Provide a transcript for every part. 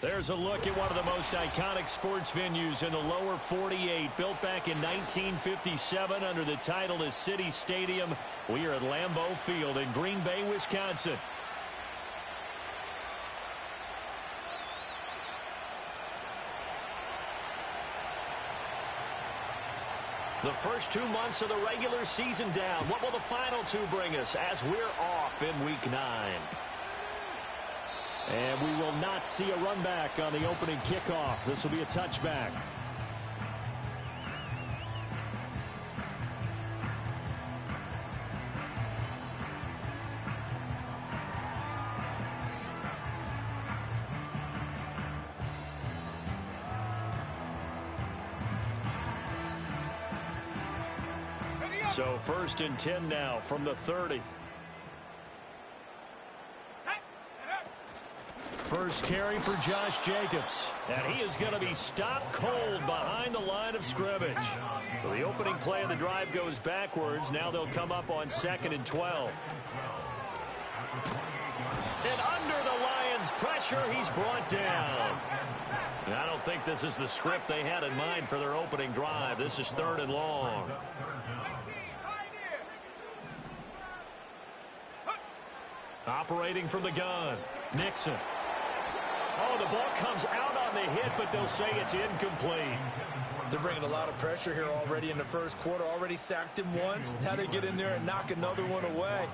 There's a look at one of the most iconic sports venues in the lower 48, built back in 1957 under the title of City Stadium. We are at Lambeau Field in Green Bay, Wisconsin. The first 2 months of the regular season down. What will the final two bring us as we're off in Week 9? And we will not see a run back on the opening kickoff. This will be a touchback. So 1st and 10 now from the 30. First carry for Josh Jacobs. And he is going to be stopped cold behind the line of scrimmage. So the opening play of the drive goes backwards. Now they'll come up on 2nd and 12. And under the Lions' pressure, he's brought down. And I don't think this is the script they had in mind for their opening drive. This is 3rd and long. Operating from the gun, Nixon. Oh, the ball comes out on the hit, but they'll say it's incomplete. They're bringing a lot of pressure here already in the first quarter. Already sacked him once. Now they get in there and knock another one away.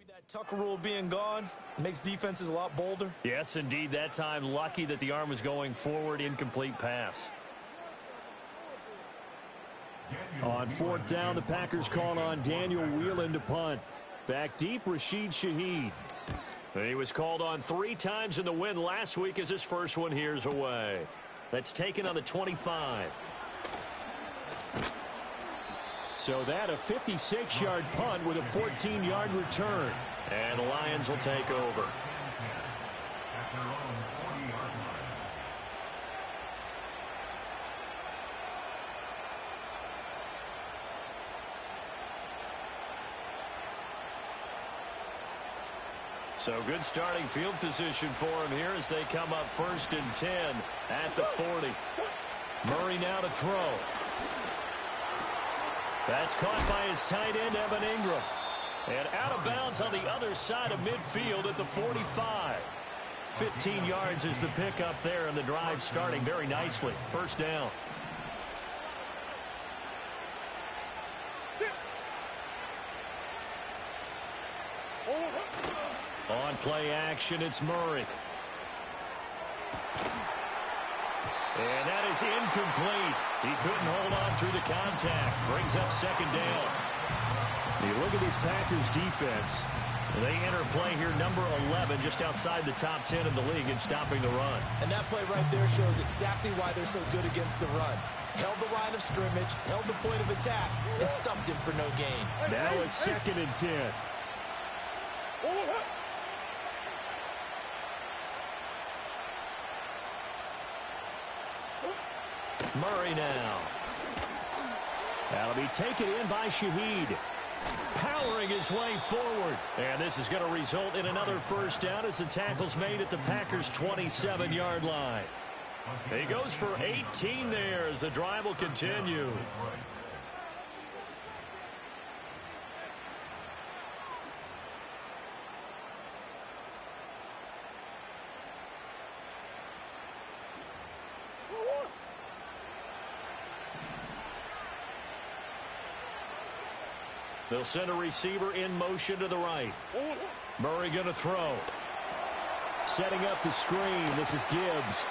That Tucker rule being gone makes defenses a lot bolder. Yes, indeed. That time, lucky that the arm was going forward. Incomplete pass. On 4th down, the Packers called on Daniel Whelan to punt. Back deep, Rashid Shaheed. He was called on 3 times in the win last week as his first one here's away. That's taken on the 25. So that a 56-yard punt with a 14-yard return. And the Lions will take over. So good starting field position for him here as they come up 1st and 10 at the 40. Murray now to throw. That's caught by his tight end, Evan Ingram. And out of bounds on the other side of midfield at the 45. 15 yards is the pickup there, and the drive starting very nicely. 1st down. On play action, it's Murray. And that is incomplete. He couldn't hold on through the contact. Brings up 2nd down. You look at this Packers defense. They enter play here number 11, just outside the top 10 of the league in stopping the run. And that play right there shows exactly why they're so good against the run. Held the line of scrimmage, held the point of attack, and stumped him for no gain. Now it's 2nd and 10. Murray now. That'll be taken in by Shaheed. Powering his way forward. And this is going to result in another 1st down as the tackle's made at the Packers' 27-yard line. He goes for 18 there as the drive will continue. They'll send a receiver in motion to the right. Murray going to throw. Setting up the screen. This is Gibbs.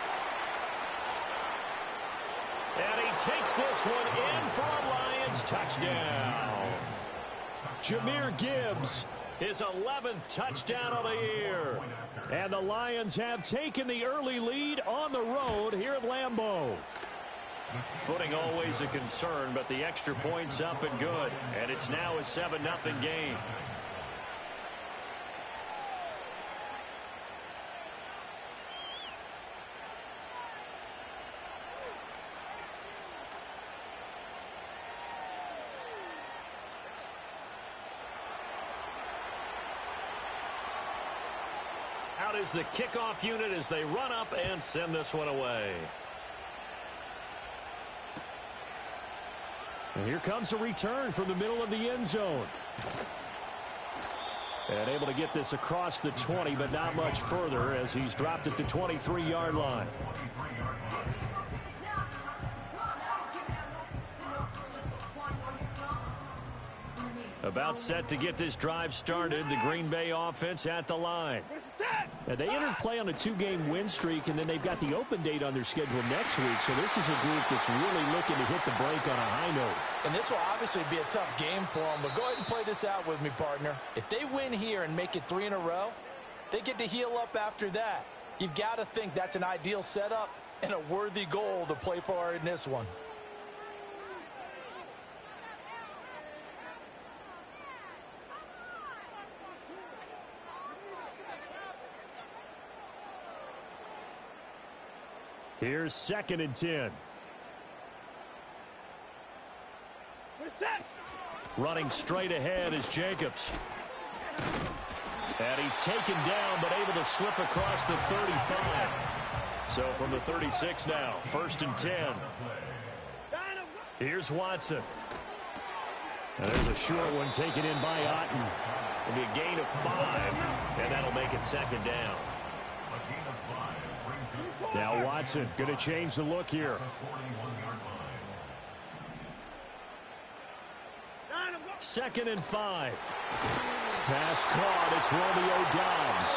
And he takes this one in for a Lions touchdown. Jahmyr Gibbs, his 11th touchdown of the year. And the Lions have taken the early lead on the road here at Lambeau. Footing always a concern, but the extra point's up and good. And it's now a 7-0 game. Out is the kickoff unit as they run up and send this one away. And here comes a return from the middle of the end zone. And able to get this across the 20, but not much further as he's dropped at the 23-yard line. About set to get this drive started, the Green Bay offense at the line. Now, they entered play on a 2-game win streak, and then they've got the open date on their schedule next week. So this is a group that's really looking to hit the break on a high note. And this will obviously be a tough game for them, but go ahead and play this out with me, partner. If they win here and make it 3 in a row, they get to heal up after that. You've got to think that's an ideal setup and a worthy goal to play for in this one. Here's 2nd and 10. We're set. Running straight ahead is Jacobs. And he's taken down, but able to slip across the 35. So from the 36 now, 1st and 10. Here's Watson. And there's a short one taken in by Otten. It'll be a gain of 5, and that'll make it 2nd down. Now Watson going to change the look here. Second and 5. Pass caught. It's Romeo Doubs.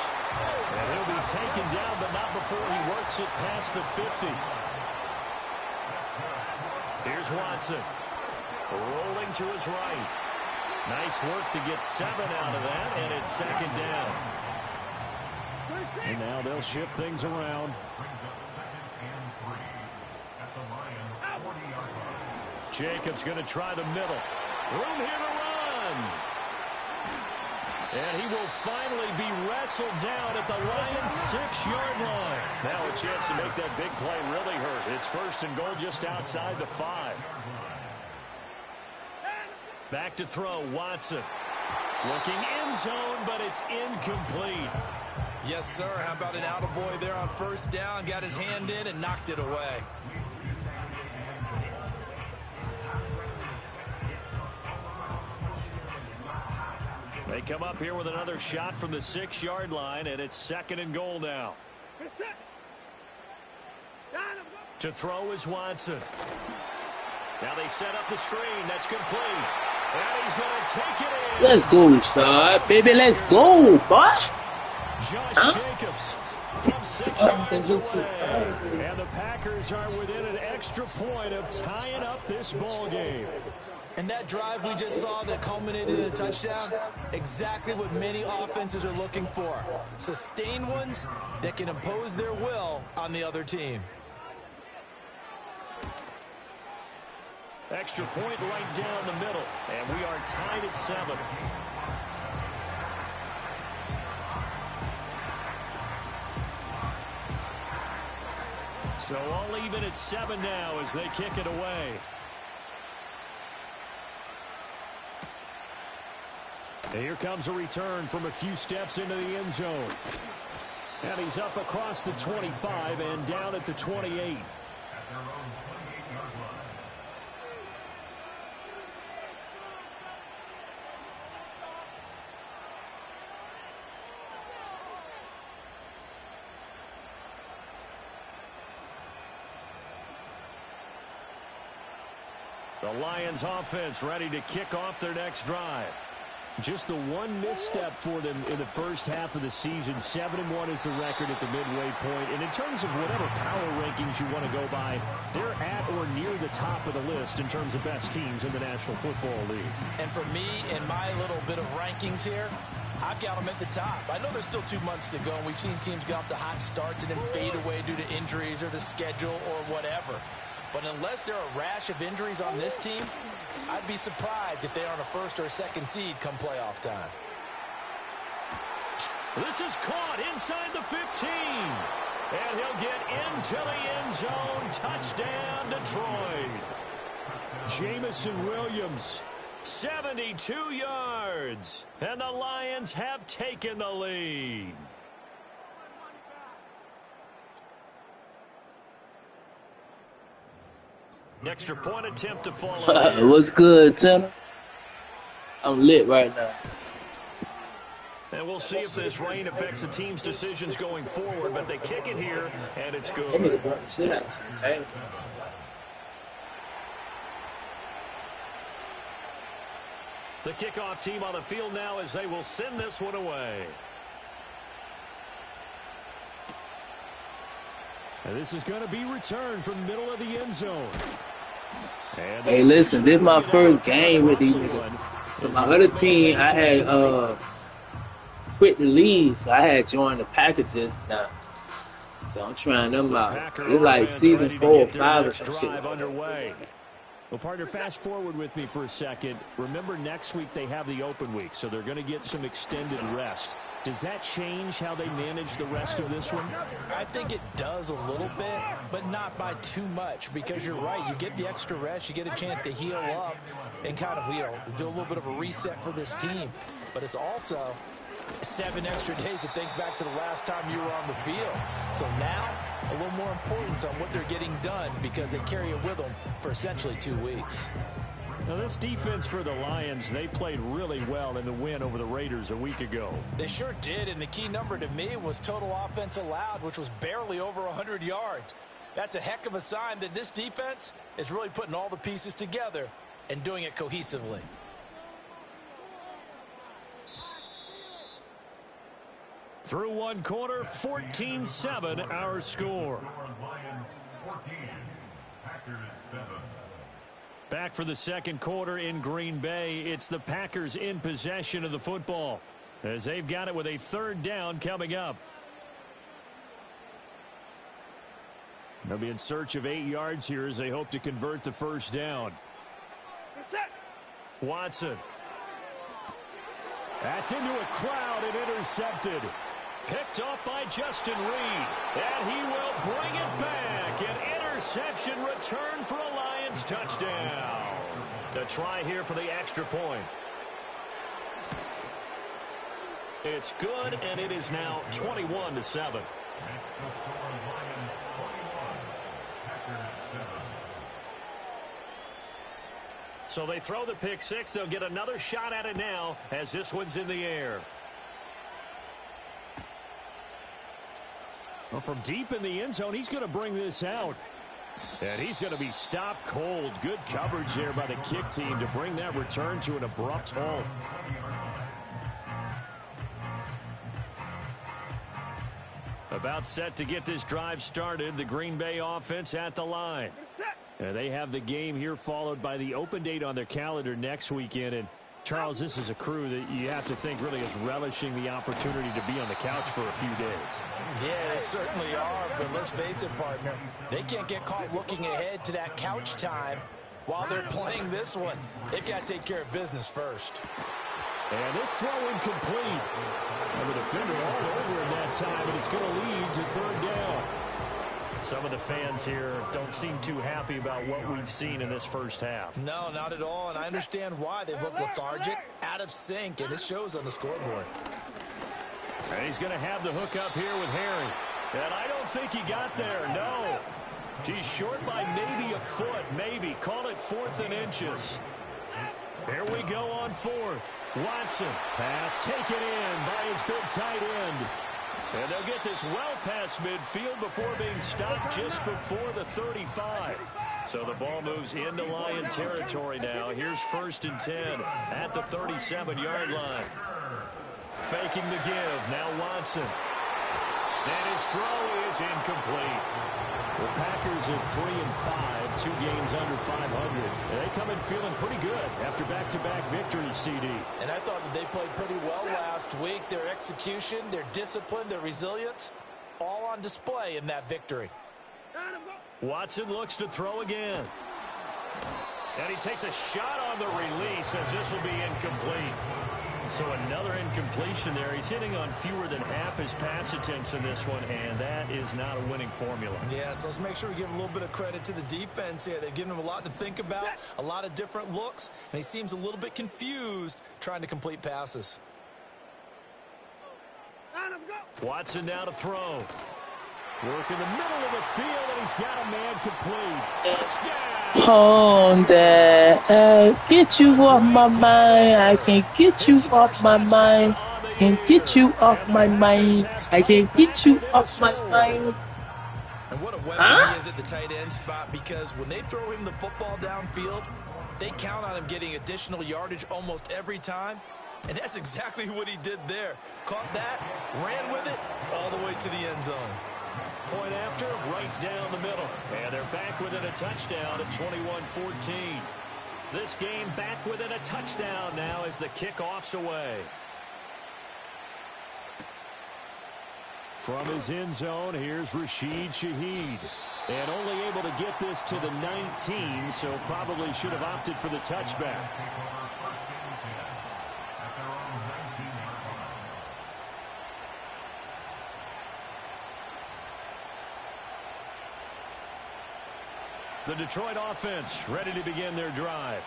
And he'll be taken down, but not before he works it past the 50. Here's Watson. Rolling to his right. Nice work to get 7 out of that, and it's 2nd down. And now they'll shift things around. Jacobs going to try the middle. Room here to run. And he will finally be wrestled down at the Lions' 6-yard line. Now a chance to make that big play really hurt. It's 1st and goal just outside the 5. Back to throw, Watson. Looking end zone, but it's incomplete. Yes, sir. How about an attaboy there on first down? Got his hand in and knocked it away. They come up here with another shot from the 6-yard line, and it's 2nd and goal now. To throw is Watson. Now they set up the screen. That's complete. And he's going to take it in. Let's go, son. Baby, let's go, boy. Josh Jacobs from 6 yards away. And the Packers are within an extra point of tying up this ball game. And that drive we just saw that culminated in a touchdown, exactly what many offenses are looking for. Sustained ones that can impose their will on the other team. Extra point right down the middle. And we are tied at 7. So all even at 7 now as they kick it away. And here comes a return from a few steps into the end zone. And he's up across the 25 and down at the 28. The Lions offense ready to kick off their next drive. Just the one misstep for them in the first half of the season. 7-1 is the record at the midway point. And in terms of whatever power rankings you want to go by, they're at or near the top of the list in terms of best teams in the National Football League. And for me, in my little bit of rankings here, I've got them at the top. I know there's still 2 months to go, and we've seen teams get off to hot starts and then fade away due to injuries or the schedule or whatever. But unless there are a rash of injuries on this team, I'd be surprised if they aren't a 1st or a 2nd seed come playoff time. This is caught inside the 15. And he'll get into the end zone. Touchdown, Detroit. Jamison Williams, 72 yards. And the Lions have taken the lead. Extra point attempt to fall. What's good, Tanner? I'm lit right now. And we'll see if this rain affects the team's decisions going forward, but they kick it here, and it's good. The kickoff team on the field now as they will send this one away. And this is going to be returned from the middle of the end zone. Hey, listen, this is my first game with these niggas. With my other team, I had quit the league, so I had joined the Packers now. So I'm trying them out. It's like season 4 or 5 or some shit. Underway. Well, partner, fast forward with me for a second. Remember, next week they have the open week, so they're going to get some extended rest. Does that change how they manage the rest of this one? I think it does a little bit, but not by too much, because you're right. You get the extra rest. You get a chance to heal up and kind of, do a little bit of a reset for this team. But it's also 7 extra days to think back to the last time you were on the field. So now, a little more importance on what they're getting done because they carry it with them for essentially 2 weeks. Now, this defense for the Lions, they played really well in the win over the Raiders a week ago. They sure did, and the key number to me was total offense allowed, which was barely over 100 yards. That's a heck of a sign that this defense is really putting all the pieces together and doing it cohesively. Through one quarter, 14-7 our score. Back for the second quarter in Green Bay. It's the Packers in possession of the football as they've got it with a 3rd down coming up. They'll be in search of 8 yards here as they hope to convert the 1st down. Watson. That's into a crowd and intercepted. Picked off by Justin Reed. And he will bring it back. An interception return for a Lions touchdown. The try here for the extra point. It's good, and it is now 21-7. So they throw the pick six. They'll get another shot at it now as this one's in the air. Well, from deep in the end zone, he's going to bring this out. And he's going to be stopped cold. Good coverage there by the kick team to bring that return to an abrupt halt. About set to get this drive started. The Green Bay offense at the line. And they have the game here followed by the open date on their calendar next weekend. And Charles, this is a crew that you have to think really is relishing the opportunity to be on the couch for a few days. Yeah, they certainly are, but let's face it, partner. They can't get caught looking ahead to that couch time while they're playing this one. They've got to take care of business first. And this throw incomplete. And the defender all over in that time, and it's going to lead to third down. Some of the fans here don't seem too happy about what we've seen in this first half. No, not at all, and I understand why. They've looked lethargic, out of sync, and it shows on the scoreboard. And he's going to have the hook up here with Harry. And I don't think he got there, no. He's short by maybe a foot, maybe. Call it 4th and inches. Here we go on 4th. Watson, pass taken in by his big tight end. And they'll get this well past midfield before being stopped just before the 35. So the ball moves into Lion territory now. Here's 1st and 10 at the 37-yard line. Faking the give. Now Watson. And his throw is incomplete. The Packers at 3-5, 2 games under 500. And they come in feeling pretty good after back-to-back victories, CD. And I thought that they played pretty well last week. Their execution, their discipline, their resilience, all on display in that victory. Watson looks to throw again. And he takes a shot on the release as this will be incomplete. So another incompletion there. He's hitting on fewer than half his pass attempts in this one, and that is not a winning formula. Yeah, so let's make sure we give a little bit of credit to the defense here. They've given him a lot to think about, a lot of different looks, and he seems a little bit confused trying to complete passes. Watson now to throw. Work in the middle of the field, and he's got a man complete. Touchdown! Hold that. Get you off my mind. I can't get you off my mind. Can't get you off my mind. I can't get you off my mind. And what a weapon he is at the tight end spot, because when they throw him the football downfield, they count on him getting additional yardage almost every time. And that's exactly what he did there. Caught that, ran with it, all the way to the end zone. Point after, right down the middle. And they're back within a touchdown at 21-14. This game back within a touchdown now as the kickoff's away. From his end zone, here's Rashid Shaheed. And only able to get this to the 19, so probably should have opted for the touchback. The Detroit offense ready to begin their drive.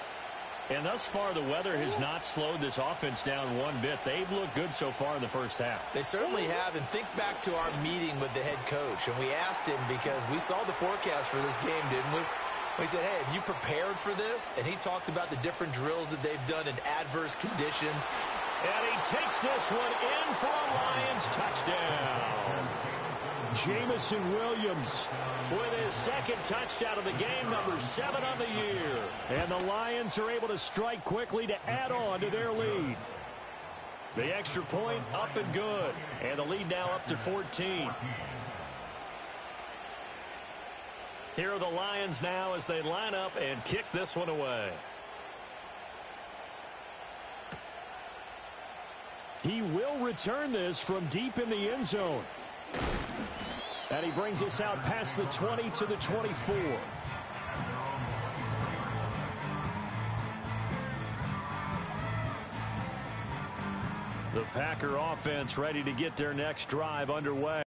And thus far, the weather has not slowed this offense down one bit. They've looked good so far in the first half. They certainly have. And think back to our meeting with the head coach. And we asked him, because we saw the forecast for this game, didn't we? We said, hey, have you prepared for this? And he talked about the different drills that they've done in adverse conditions. And he takes this one in for a Lions touchdown. Jamison Williams with his second touchdown of the game, number 7 on the year. And the Lions are able to strike quickly to add on to their lead. The extra point up and good. And the lead now up to 14. Here are the Lions now as they line up and kick this one away. He will return this from deep in the end zone. And he brings us out past the 20 to the 24. The Packer offense ready to get their next drive underway.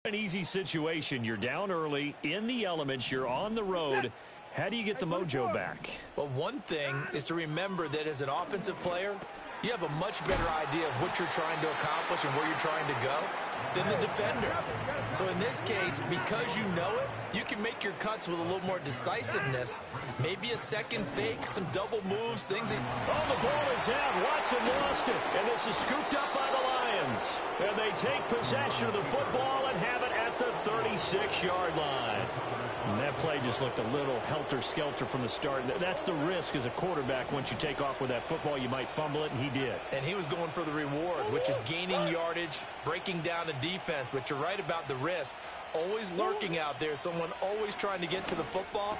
An easy situation. You're down early, in the elements, you're on the road. How do you get the mojo back? Well, one thing is to remember that as an offensive player, You have a much better idea of what you're trying to accomplish and where you're trying to go than the defender. So in this case, because you know it, you can make your cuts with a little more decisiveness. Maybe a second fake, some double moves, things that... Oh, the ball is out. Watson lost it. And this is scooped up by the Lions. And they take possession of the football and have it at the 36-yard line. And that play just looked a little helter-skelter from the start. That's the risk as a quarterback. Once you take off with that football, you might fumble it, and he did. And he was going for the reward, which is gaining yardage, breaking down a defense. But you're right about the risk. Always lurking out there, someone always trying to get to the football.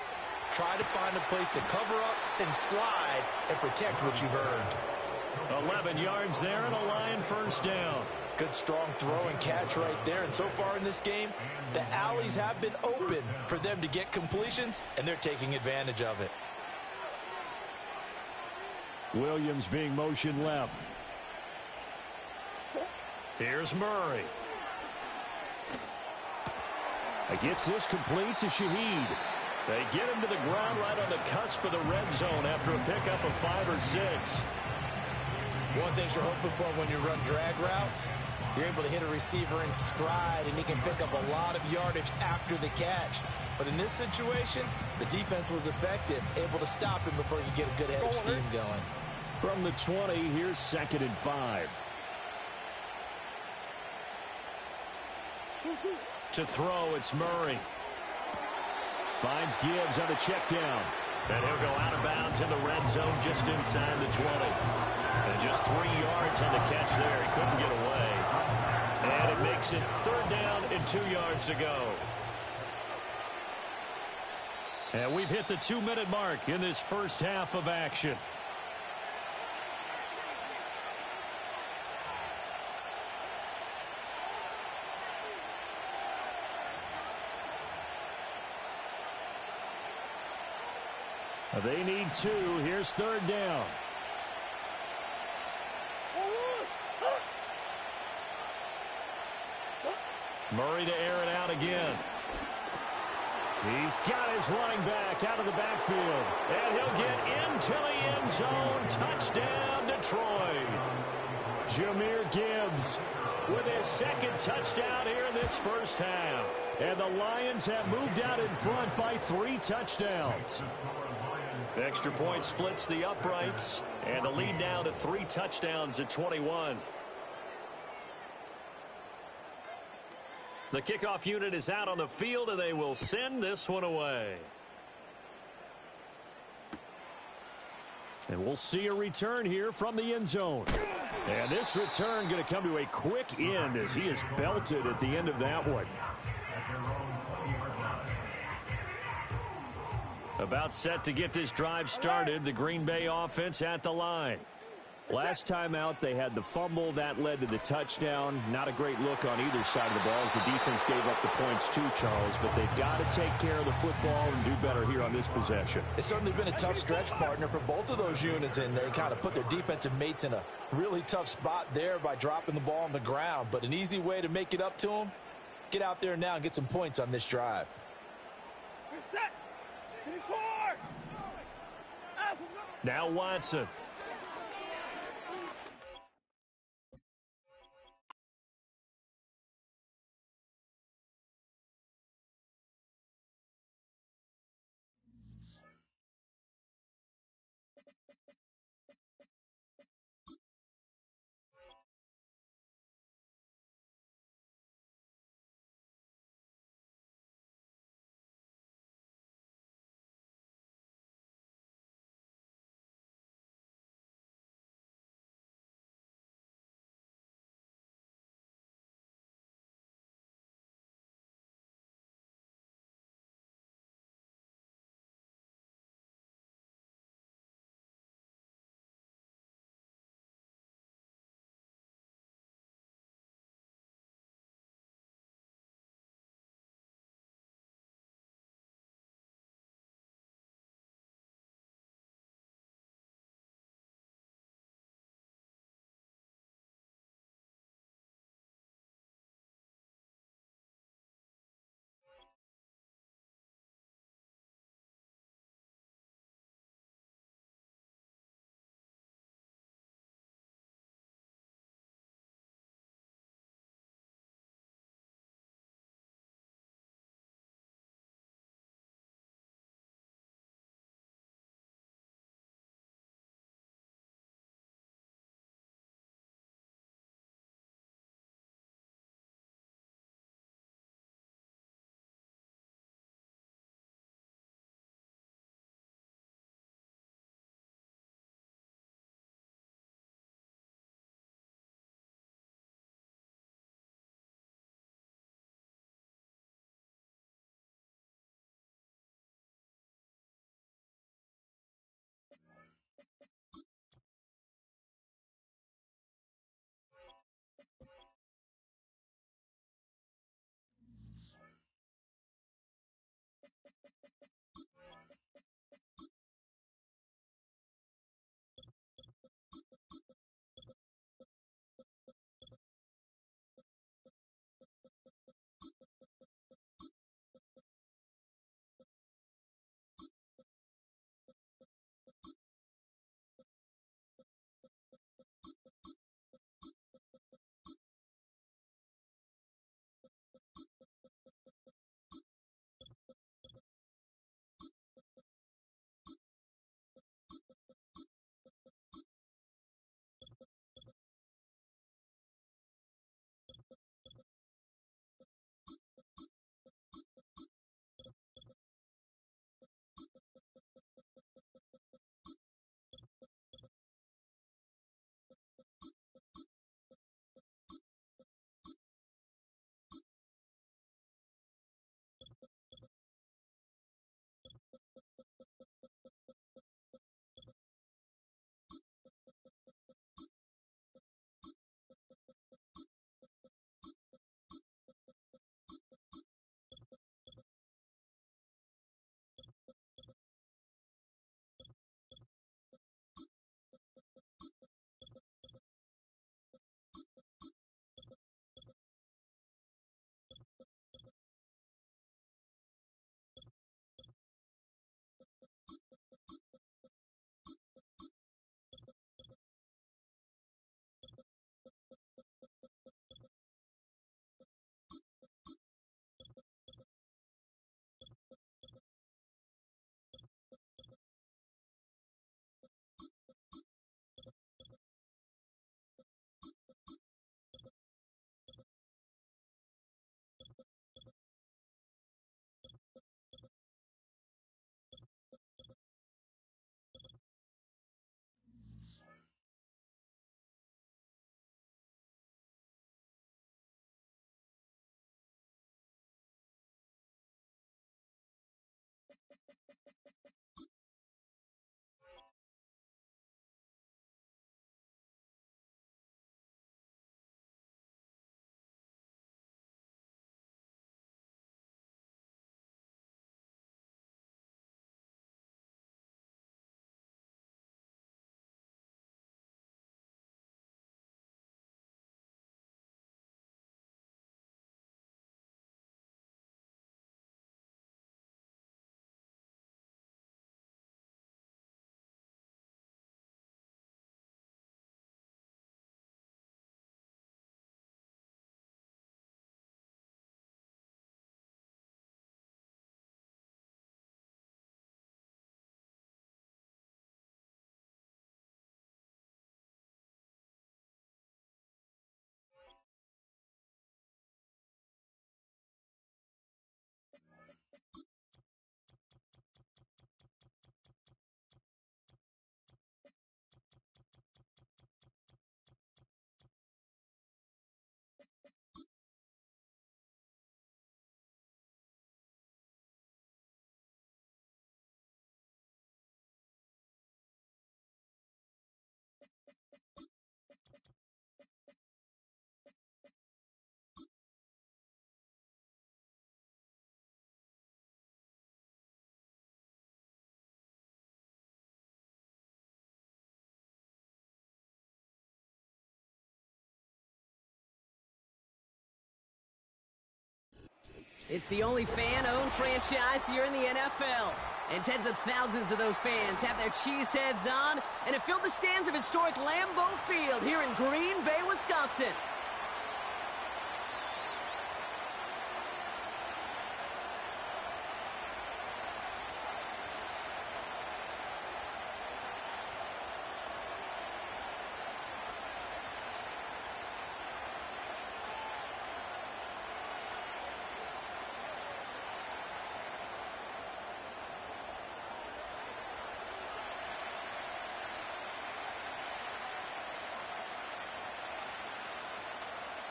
Try to find a place to cover up and slide and protect what you've earned. 11 yards there and a Lion first down. Good strong throw and catch right there. And so far in this game, the alleys have been open for them to get completions, and they're taking advantage of it. Williams being motioned left. Here's Murray. He gets this complete to Shaheed. They get him to the ground right on the cusp of the red zone after a pickup of 5 or 6. One thing you're hoping for when you run drag routes, you're able to hit a receiver in stride, and he can pick up a lot of yardage after the catch. But in this situation, the defense was effective, able to stop him before you get a good head of steam going. From the 20, here's 2nd and 5. To throw, it's Murray. Finds Gibbs on the check down. And he'll go out of bounds in the red zone just inside the 20. And just 3 yards on the catch there. He couldn't get away. And it makes it 3rd down and 2 yards to go. And we've hit the 2-minute mark in this first half of action. They need 2. Here's 3rd down. Murray to air it out again. He's got his running back out of the backfield. And he'll get into the end zone. Touchdown, Detroit. Jahmyr Gibbs with his 2nd touchdown here in this first half. And the Lions have moved out in front by 3 touchdowns. The extra point splits the uprights. And the lead now to 3 touchdowns at 21. The kickoff unit is out on the field, and they will send this one away. And we'll see a return here from the end zone. And this return going to come to a quick end as he is belted at the end of that one. About set to get this drive started, the Green Bay offense at the line. Last time out, they had the fumble. That led to the touchdown. Not a great look on either side of the ball as the defense gave up the points too, Charles. But they've got to take care of the football and do better here on this possession. It's certainly been a tough stretch, partner, for both of those units, and they kind of put their defensive mates in a really tough spot there by dropping the ball on the ground. But an easy way to make it up to them, get out there now and get some points on this drive. We're set. Now Watson. It's the only fan-owned franchise here in the NFL. And tens of thousands of those fans have their cheeseheads on, and it filled the stands of historic Lambeau Field here in Green Bay, Wisconsin.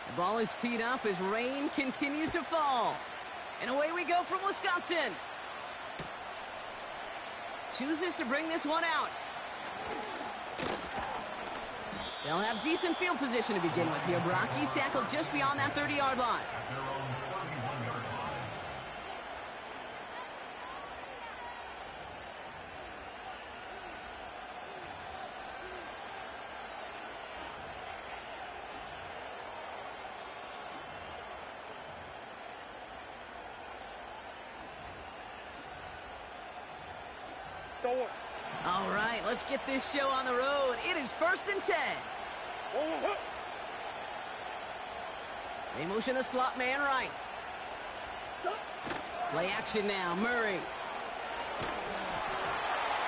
The ball is teed up as rain continues to fall. And away we go from Wisconsin. Chooses to bring this one out. They'll have decent field position to begin with here. Brock, he's tackled just beyond that 30-yard line. All right, let's get this show on the road. It is 1st and 10. They motion the slot man right. Play action now, Murray.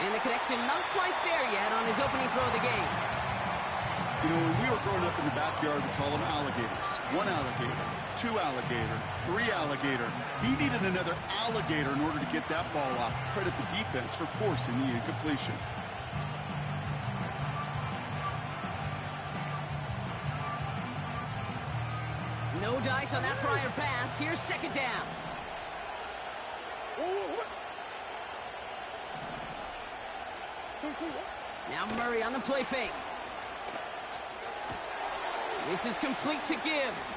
And the connection not quite there yet on his opening throw of the game. You know, when we were growing up in the backyard, we call them alligators. 1 alligator, 2 alligator, 3 alligator. He needed another alligator in order to get that ball off. Credit the defense for forcing the incompletion. No dice on that prior pass. Here's 2nd down. Now Murray on the play fake. This is complete to Gibbs.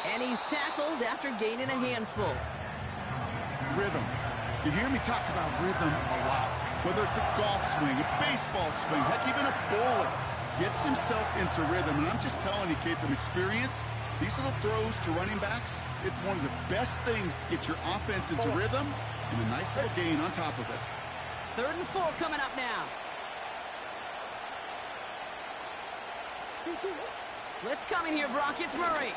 And he's tackled after gaining a handful. Rhythm. You hear me talk about rhythm a lot. Whether it's a golf swing, a baseball swing, heck, even a bowler gets himself into rhythm. And I'm just telling you, kid, from experience, these little throws to running backs, it's one of the best things to get your offense into rhythm and a nice little gain on top of it. 3rd and 4 coming up now. Blitz coming here, Brock. It's Murray.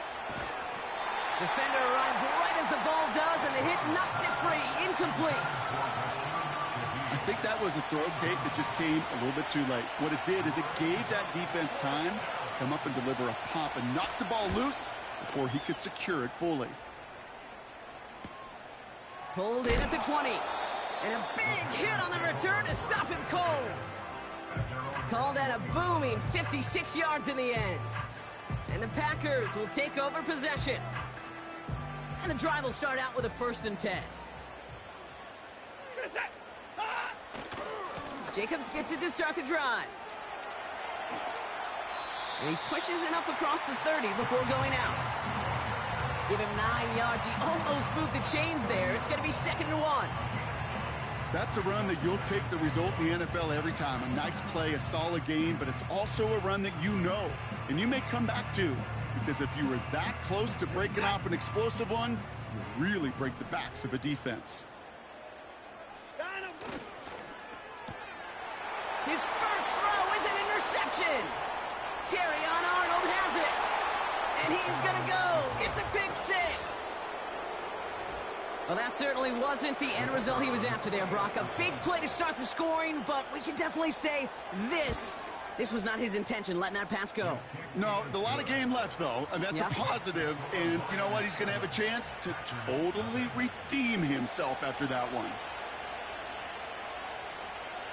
Defender arrives right as the ball does, and the hit knocks it free. Incomplete. I think that was a throw, Kate, that just came a little bit too late. What it did is it gave that defense time to come up and deliver a pop and knock the ball loose before he could secure it fully. Pulled in at the 20. And a big hit on the return to stop him cold. Call that a booming 56 yards in the end. And the Packers will take over possession. And the drive will start out with a 1st and 10. Jacobs gets it to start the drive. And he pushes it up across the 30 before going out. Give him 9 yards. He almost moved the chains there. It's going to be 2nd and 1. That's a run that you'll take the result in the NFL every time. A nice play, a solid game, but it's also a run that you know, and you may come back to, because if you were that close to breaking off an explosive one, you really break the backs of a defense. His first throw is an interception. Terrion Arnold has it. And he's going to go. It's a pick 6. Well, that certainly wasn't the end result he was after there, Brock. A big play to start the scoring, but we can definitely say this was not his intention, letting that pass go. No, a lot of game left, though, and that's a positive. And you know what? He's going to have a chance to totally redeem himself after that one.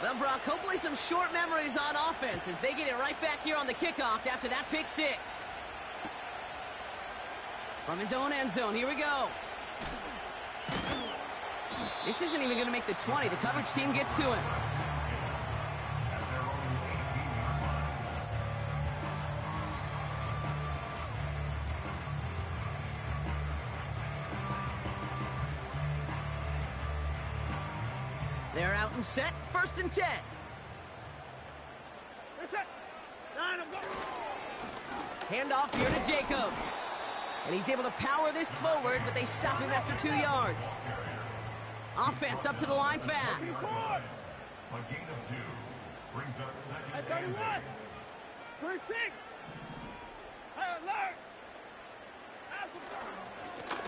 Well, Brock, hopefully some short memories on offense as they get it right back here on the kickoff after that pick 6. From his own end zone, here we go. This isn't even going to make the 20. The coverage team gets to him. They're out and set. 1st and 10. Handoff here to Jacobs. And he's able to power this forward, but they stop him after 2 yards. Offense up to the line fast. A gain of 2 brings up second. 31. First 6. High alert.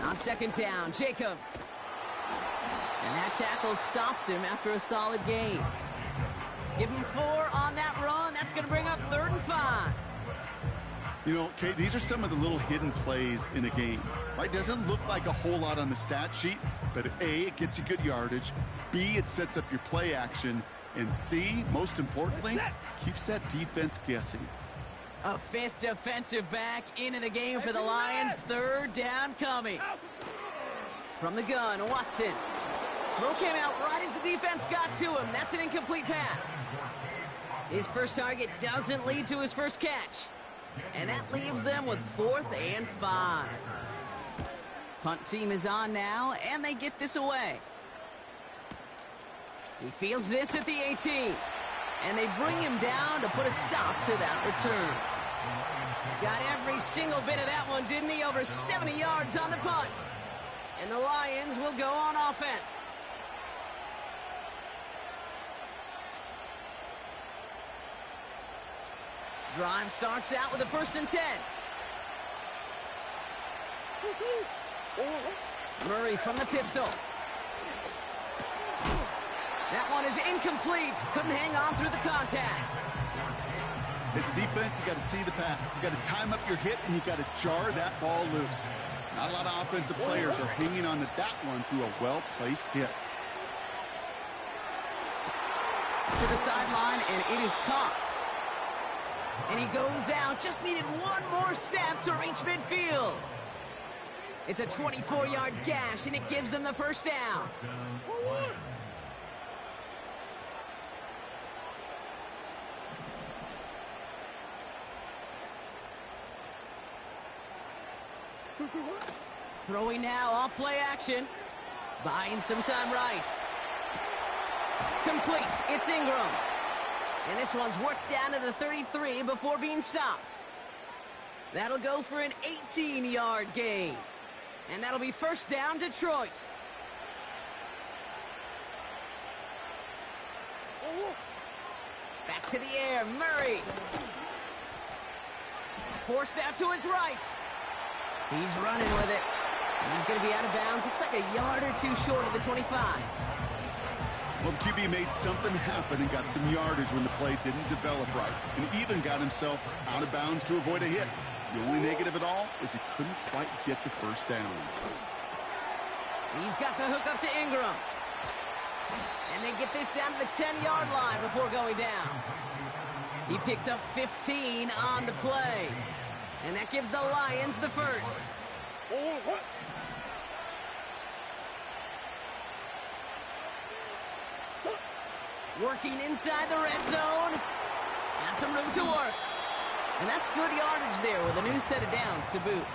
On second down, Jacobs. And that tackle stops him after a solid gain. Give him 4 on that run. That's going to bring up 3rd and 5. You know, Kate, these are some of the little hidden plays in a game, right? Doesn't look like a whole lot on the stat sheet, but A, it gets you good yardage. B, it sets up your play action. And C, most importantly, keeps that defense guessing. A 5th defensive back into the game for the Lions. 3rd down coming. From the gun, Watson. Throw came out right as the defense got to him. That's an incomplete pass. His first target doesn't lead to his first catch. And that leaves them with 4th and 5. Punt team is on now, and they get this away. He fields this at the 18. And they bring him down to put a stop to that return. Got every single bit of that one, didn't he? Over 70 yards on the punt. And the Lions will go on offense. Drive starts out with a 1st and 10. Murray from the pistol. That one is incomplete. Couldn't hang on through the contact. As a defense, you got to see the pass. You got to time up your hit, and you got to jar that ball loose. Not a lot of offensive players are hanging on to that one through a well-placed hit. To the sideline, and it is caught. And he goes out, just needed one more step to reach midfield. It's a 24-yard gash, and it gives them the 1st down. Throwing now off play action. Buying some time right. Complete. It's Ingram. And this one's worked down to the 33 before being stopped. That'll go for an 18-yard gain. And that'll be 1st down, Detroit. Back to the air, Murray. Forced out to his right. He's running with it. And he's going to be out of bounds. Looks like a yard or 2 short of the 25. Well, the QB made something happen and got some yardage when the play didn't develop right, and even got himself out of bounds to avoid a hit. The only negative at all is he couldn't quite get the 1st down. He's got the hook up to Ingram. And they get this down to the 10-yard line before going down. He picks up 15 on the play. And that gives the Lions the 1st. Working inside the red zone. Has some room to work. And that's good yardage there with a new set of downs to boot.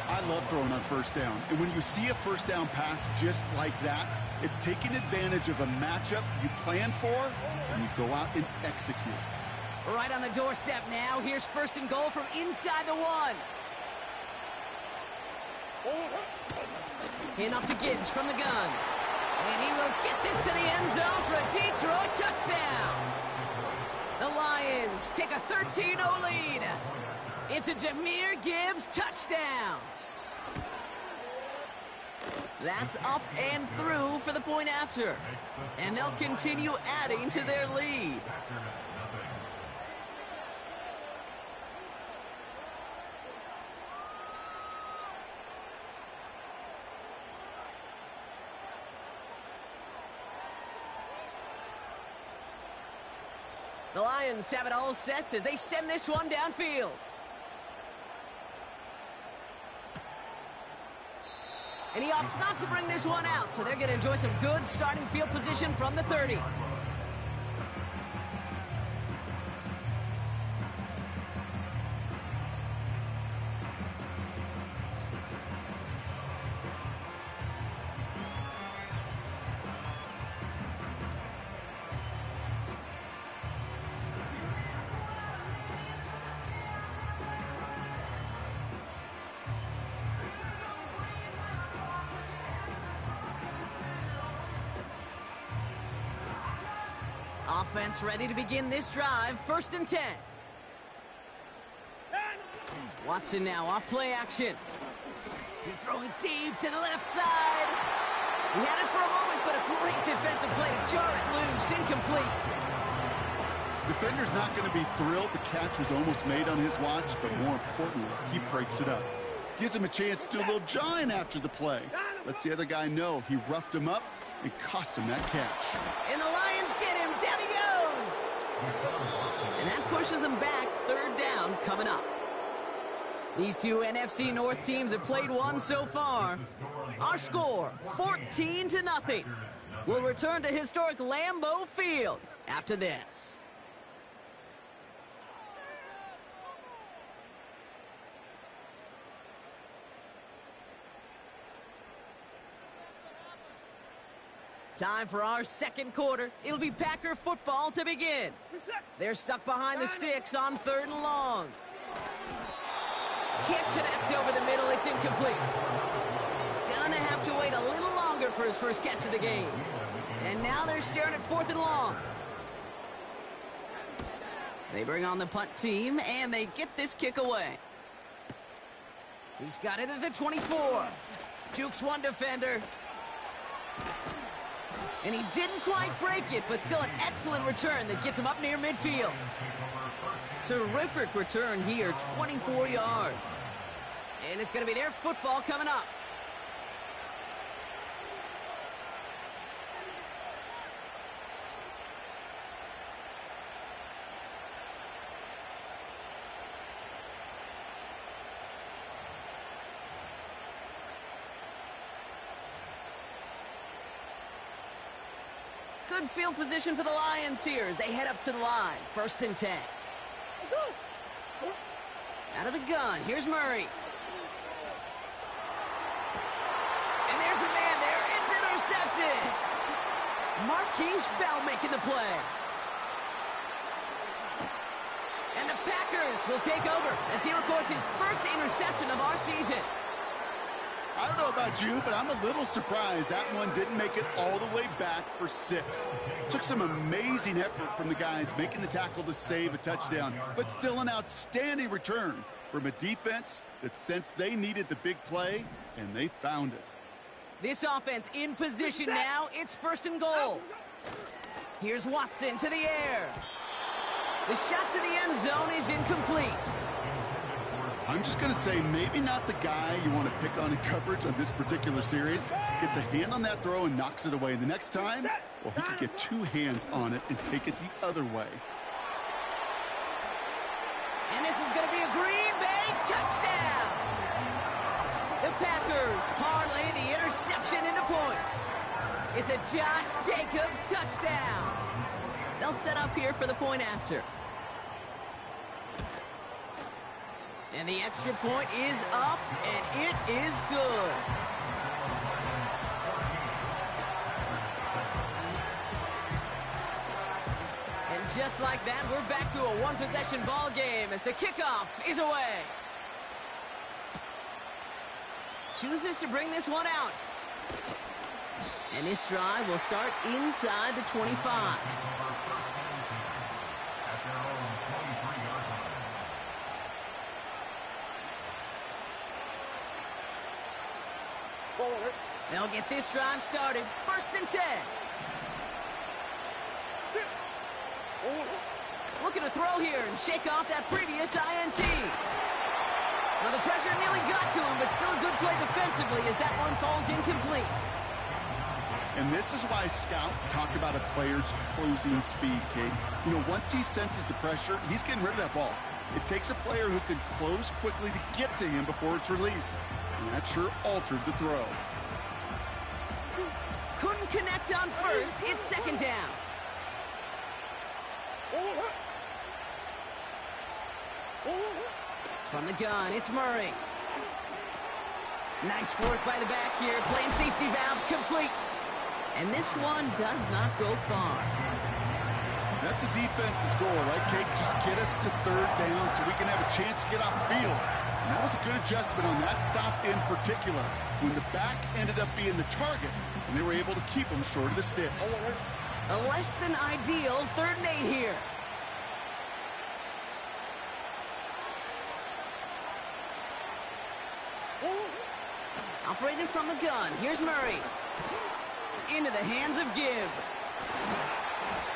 I love throwing on 1st down. And when you see a 1st down pass just like that, it's taking advantage of a matchup you plan for, and you go out and execute. Right on the doorstep now. Here's 1st and goal from inside the 1. Enough to Gibbs from the gun. And he will get this to the end zone for a Detroit touchdown. The Lions take a 13-0 lead. It's a Jahmyr Gibbs touchdown. That's up and through for the point after. And they'll continue adding to their lead. The Lions have it all set as they send this one downfield. And he opts not to bring this one out, so they're going to enjoy some good starting field position from the 30. Offense ready to begin this drive. 1st and 10. Watson now off play action. He's throwing deep to the left side. He had it for a moment, but a great defensive play to jar it loose. Incomplete. Defender's not going to be thrilled. The catch was almost made on his watch, but more importantly, he breaks it up. Gives him a chance to do a little jawing after the play. Lets the other guy know he roughed him up and cost him that catch. And the Lions get him. Down he goes. And that pushes them back. 3rd down coming up. These two NFC North teams have played one so far. Our score, 14-0. We'll return to historic Lambeau Field after this. Time for our 2nd quarter. It'll be Packer football to begin. They're stuck behind the sticks on 3rd and long. Can't connect over the middle. It's incomplete. Gonna have to wait a little longer for his first catch of the game. And now they're staring at 4th and long. They bring on the punt team, and they get this kick away. He's got it at the 24. Jukes one defender. And he didn't quite break it, but still an excellent return that gets him up near midfield. Terrific return here, 24 yards. And it's going to be their football coming up. Good field position for the Lions here as they head up to the line. 1st and 10. Out of the gun, here's Murray. And there's a man there. It's intercepted. Marquise Bell making the play. And the Packers will take over as he records his first interception of our season. I don't know about you, but I'm a little surprised that one didn't make it all the way back for 6. Took some amazing effort from the guys making the tackle to save a touchdown, but still an outstanding return from a defense that sensed they needed the big play, and they found it. This offense in position now. It's 1st and goal. Here's Watson to the air. The shot to the end zone is incomplete. I'm just going to say maybe not the guy you want to pick on in coverage on this particular series. Gets a hand on that throw and knocks it away. The next time, well, he could get 2 hands on it and take it the other way. And this is going to be a Green Bay touchdown. The Packers parlay the interception into points. It's a Josh Jacobs touchdown. They'll set up here for the point after. And the extra point is up, and it is good. And just like that, we're back to a one-possession ball game as the kickoff is away. Chooses to bring this one out. And this drive will start inside the 25. They'll get this drive started. 1st and 10. Looking to throw here and shake off that previous INT. Well, the pressure nearly got to him, but still a good play defensively as that one falls incomplete. And this is why scouts talk about a player's closing speed, Kate. You know, once he senses the pressure, he's getting rid of that ball. It takes a player who can close quickly to get to him before it's released. And that sure altered the throw. Couldn't connect on 1st. It's 2nd down. From the gun, it's Murray. Nice work by the back here. Playing safety valve complete. And this one does not go far. That's a defense's goal, right, Kate? Just get us to 3rd down so we can have a chance to get off the field. And that was a good adjustment on that stop in particular, when the back ended up being the target, and they were able to keep him short of the sticks. A less than ideal 3rd and 8 here. Operating from the gun. Here's Murray. Into the hands of Gibbs.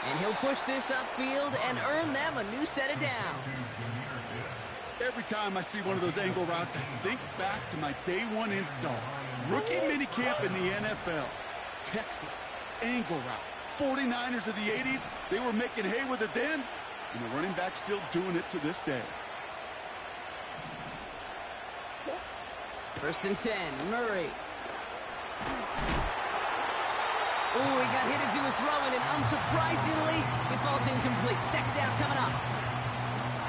And he'll push this upfield and earn them a new set of downs. Every time I see one of those angle routes, I think back to my day 1 install. Rookie minicamp in the NFL. Texas, angle route. 49ers of the 80s, they were making hay with it then, and the running back's still doing it to this day. 1st and 10, Murray. Ooh, he got hit as he was throwing, and unsurprisingly, it falls incomplete. 2nd down coming up.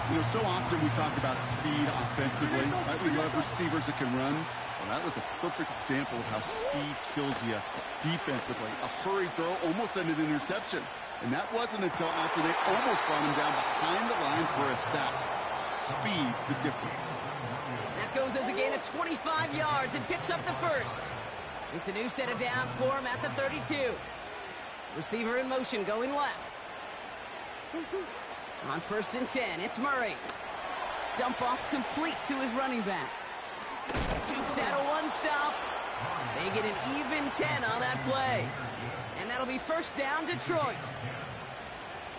You know, so often we talk about speed offensively, right? We love receivers that can run. Well, that was a perfect example of how speed kills you defensively. A hurried throw almost ended an interception. And that wasn't until after they almost brought him down behind the line for a sack. Speed's the difference. That goes as a gain of 25 yards and picks up the 1st. It's a new set of downs for him at the 32. Receiver in motion going left. On 1st and 10, it's Murray. Dump off complete to his running back. Dukes out a 1-stop. They get an even 10 on that play. And that'll be 1st down, Detroit.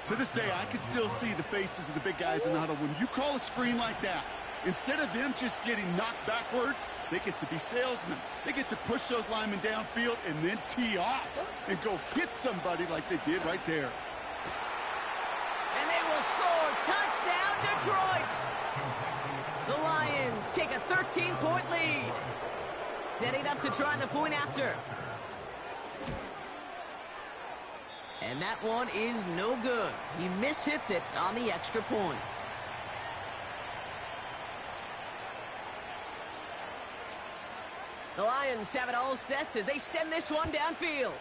To this day, I can still see the faces of the big guys in the huddle. When you call a screen like that, instead of them just getting knocked backwards, they get to be salesmen. They get to push those linemen downfield and then tee off and go hit somebody like they did right there. And they will score. Touchdown, Detroit. The Lions take a 13-point lead. Setting up to try the point after. And that one is no good. He mishits it on the extra point. The Lions have it all set as they send this one downfield.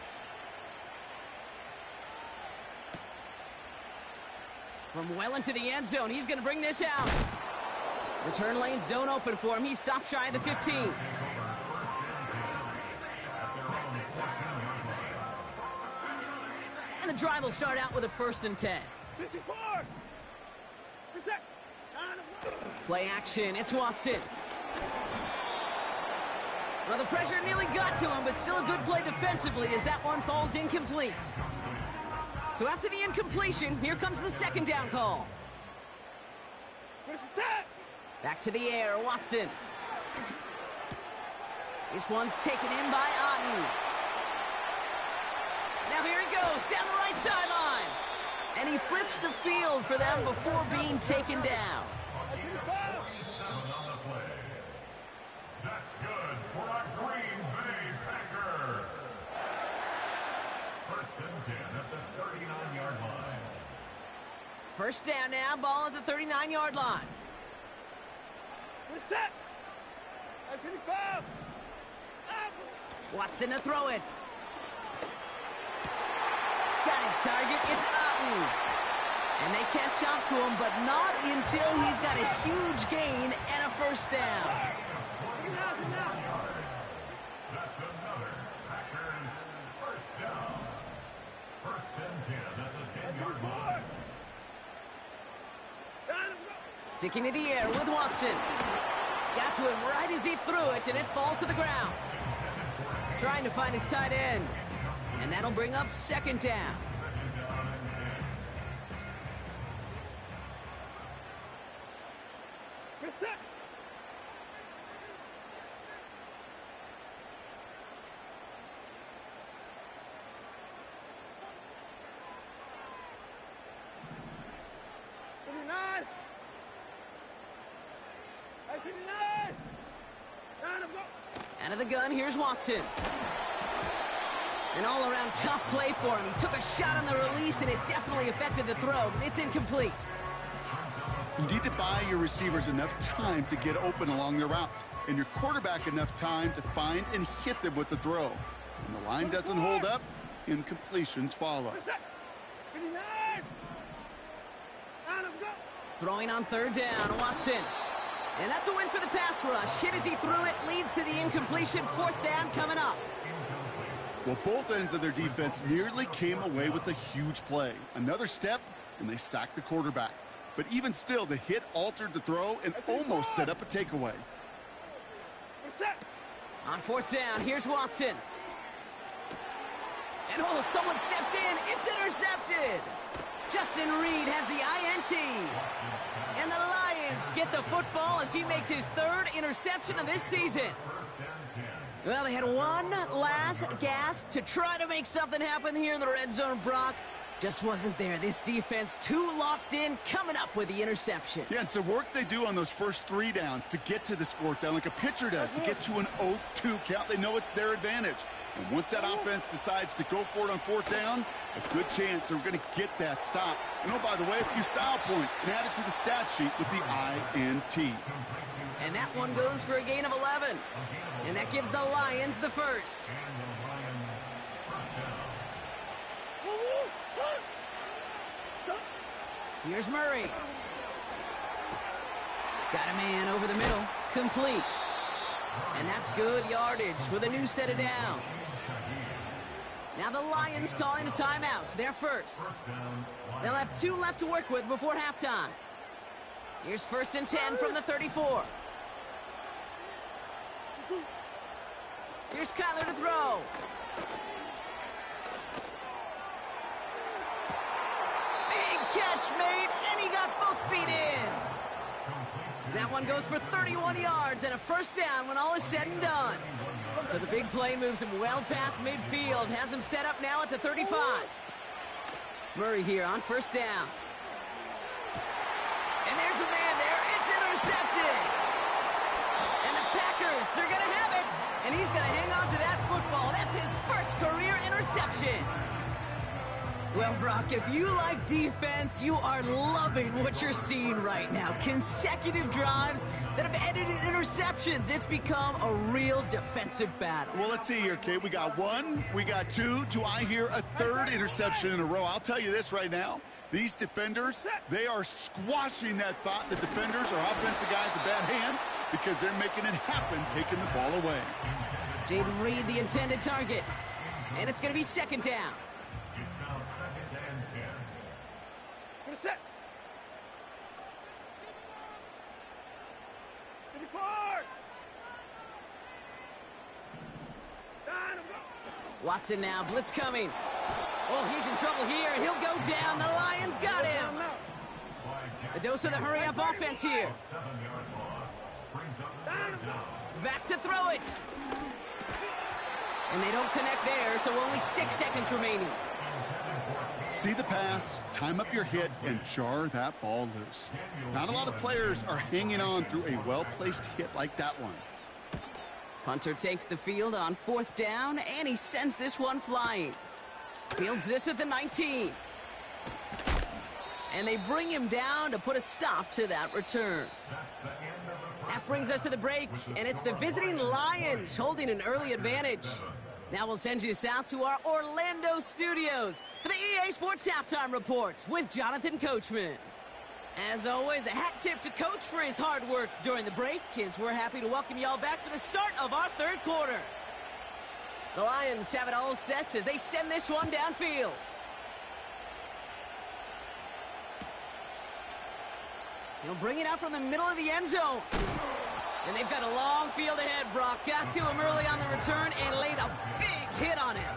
From well into the end zone, he's going to bring this out. Return lanes don't open for him. He stopped shy of the 15. And the drive will start out with a 1st and 10. 54. Play action. It's Watson. Well, the pressure nearly got to him, but still a good play defensively as that one falls incomplete. So after the incompletion, here comes the 2nd down call. Back to the air, Watson. This one's taken in by Otten. Now here he goes, down the right sideline. And he flips the field for them before being taken down. That's good for a Green Bay Packer. 1st and 10 at the 39-yard line. 1st down now, ball at the 39-yard line. Set. 55. Watson to throw it. Got his target, it's Otten. And they catch up to him, but not until he's got a huge gain and a 1st down. That's another Packers 1st down. 1st and 10 at the 10-yard line. Sticking to the air with Watson. Got to him right as he threw it, and it falls to the ground. Trying to find his tight end. And that'll bring up 2nd down. Out of the gun, here's Watson. An all-around tough play for him. He took a shot on the release, and it definitely affected the throw. It's incomplete. You need to buy your receivers enough time to get open along their route, and your quarterback enough time to find and hit them with the throw. When the line doesn't hold up, incompletions follow. Throwing on 3rd down, Watson. And that's a win for the pass rush. Hit as he threw it, leads to the incompletion. 4th down coming up. Well, both ends of their defense nearly came away with a huge play. Another step, and they sacked the quarterback. But even still, the hit altered the throw and almost set up a takeaway. On 4th down, here's Watson. And oh, someone stepped in. It's intercepted. Justin Reed has the INT. And the Lions get the football as he makes his 3rd interception of this season. Well, they had one last gasp to try to make something happen here in the red zone, Brock. Just wasn't there. This defense too locked in, coming up with the interception. Yeah, it's the work they do on those first 3 downs to get to this 4th down, like a pitcher does, to get to an 0-2 count. They know it's their advantage. And once that offense decides to go for it on 4th down, a good chance they're going to get that stop. And oh, by the way, a few style points added to the stat sheet with the INT. And that one goes for a gain of 11. And that gives the Lions the first. Here's Murray. Got a man over the middle. Complete. And that's good yardage with a new set of downs. Now the Lions calling a timeout. They're first. They'll have 2 left to work with before halftime. Here's 1st and 10 from the 34. Here's Kyler to throw. Big catch made, and he got both feet in. That one goes for 31 yards and a first down when all is said and done. So the big play moves him well past midfield, has him set up now at the 35. Murray here on 1st down. And there's a man there. It's intercepted. And the Packers, they're going to have it. And he's going to hang on to that football. That's his first career interception. Well, Brock, if you like defense, you are loving what you're seeing right now. Consecutive drives that have ended in interceptions. It's become a real defensive battle. Well, let's see here, Kate. We got 1, we got 2. Do I hear a 3rd interception in a row? I'll tell you this right now. These defenders, they are squashing that thought that defenders or offensive guys in bad hands because they're making it happen, taking the ball away. Jaden Reed, the intended target. And it's going to be 2nd down. It's now 2nd and 10. Get a set. City Park. Watson now, blitz coming. Oh, he's in trouble here, and he'll go down. The Lions got him. A dose of the hurry-up offense here. 7-yard loss brings up 3rd down. Back to throw it. And they don't connect there, so only 6 seconds remaining. See the pass, time up your hit, and jar that ball loose. Not a lot of players are hanging on through a well-placed hit like that one. Hunter takes the field on 4th down, and he sends this one flying. Fields this at the 19. And they bring him down to put a stop to that return. That brings us to the break, and it's the visiting Lions holding an early advantage. Now we'll send you south to our Orlando studios for the EA Sports Halftime Report with Jonathan Coachman. As always, a hat tip to Coach for his hard work during the break, as we're happy to welcome y'all back for the start of our 3rd quarter. The Lions have it all set as they send this one downfield. He'll bring it out from the middle of the end zone. And they've got a long field ahead, Brock. Got to him early on the return and laid a big hit on him.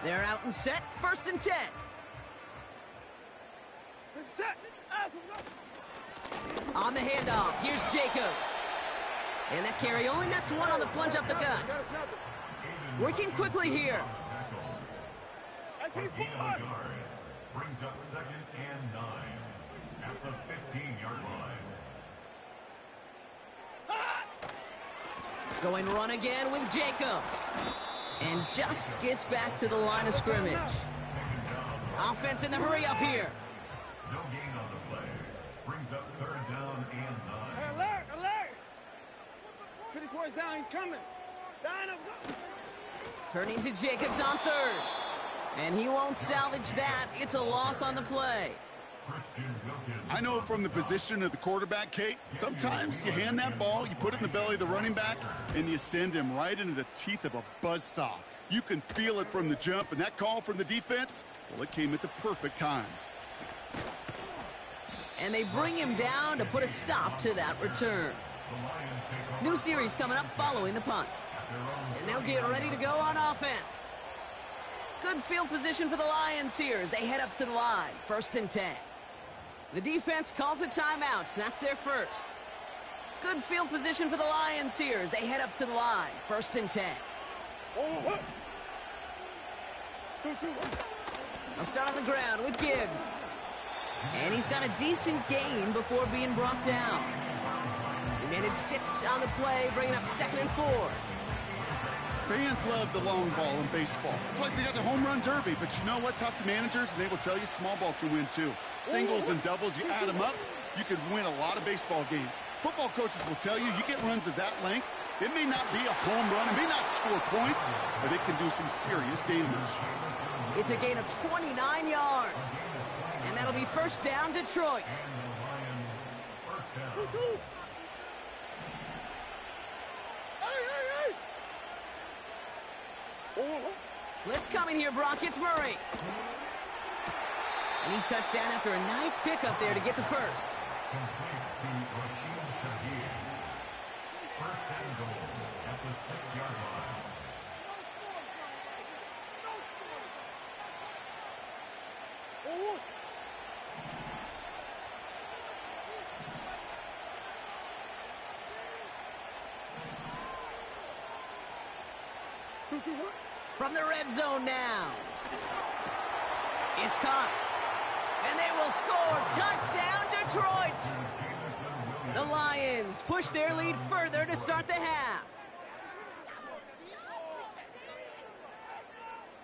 They're out and set, 1st and 10. Set. On the handoff, here's Jacobs. And that carry only nets 1 on the plunge up the gut. Working quickly here. Brings up 2nd and 9 at the 15-yard line. Going run again with Jacobs. And just gets back to the line of scrimmage. Offense in the hurry up here. No gain on the play. Brings up 3rd down and 9. Alert, alert. City Park's down, he's coming. Down him, go. Turning to Jacobs on 3rd. And he won't salvage that. It's a loss on the play. I know from the position of the quarterback, Kate, sometimes you hand that ball, you put it in the belly of the running back, and you send him right into the teeth of a buzzsaw. You can feel it from the jump, and that call from the defense, well, it came at the perfect time. And they bring him down to put a stop to that return. New series coming up following the punt. And they'll get ready to go on offense. Good field position for the Lions here as they head up to the line. 1st and 10. The defense calls a timeout. That's their first. Good field position for the Lions here as they head up to the line. 1st and 10. They'll start on the ground with Gibbs. And he's got a decent gain before being brought down. He managed 6 on the play, bringing up 2nd and 4. Fans love the long ball in baseball. It's like they got the home run derby, but you know what? Talk to managers, and they will tell you small ball can win too. Singles and doubles, you add them up, you could win a lot of baseball games. Football coaches will tell you, you get runs of that length, it may not be a home run, it may not score points, but it can do some serious damage. It's a gain of 29 yards. And that'll be 1st down, Detroit. Blitz coming here, Brock. It's Murray. And he's touched down after a nice pickup there to get the first. From the red zone now. It's caught. And they will score. Touchdown, Detroit. The Lions push their lead further to start the half.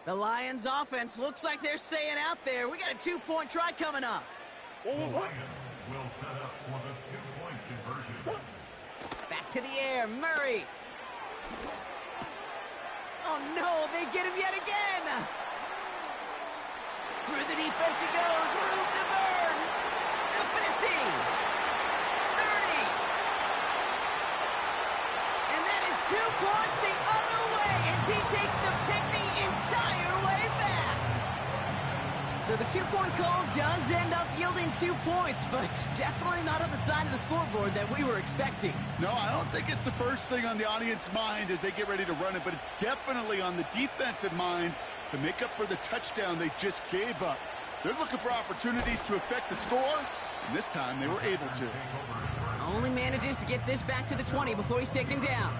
The Lions offense looks like they're staying out there. We got a 2-point try coming up. The Lions will set up for the 2-point conversion. Back to the air, Murray. Oh no, they get him yet again. Through the defense he goes, room to burn. The 50, 30. And that is 2 points the other way as he takes the pick the entire way back. So the 2-point call does end up yielding 2 points, but definitely not on the side of the scoreboard that we were expecting. No, I don't think it's the first thing on the audience mind as they get ready to run it, but it's definitely on the defensive mind to make up for the touchdown they just gave up. They're looking for opportunities to affect the score, and this time they were able to. Only manages to get this back to the 20 before he's taken down.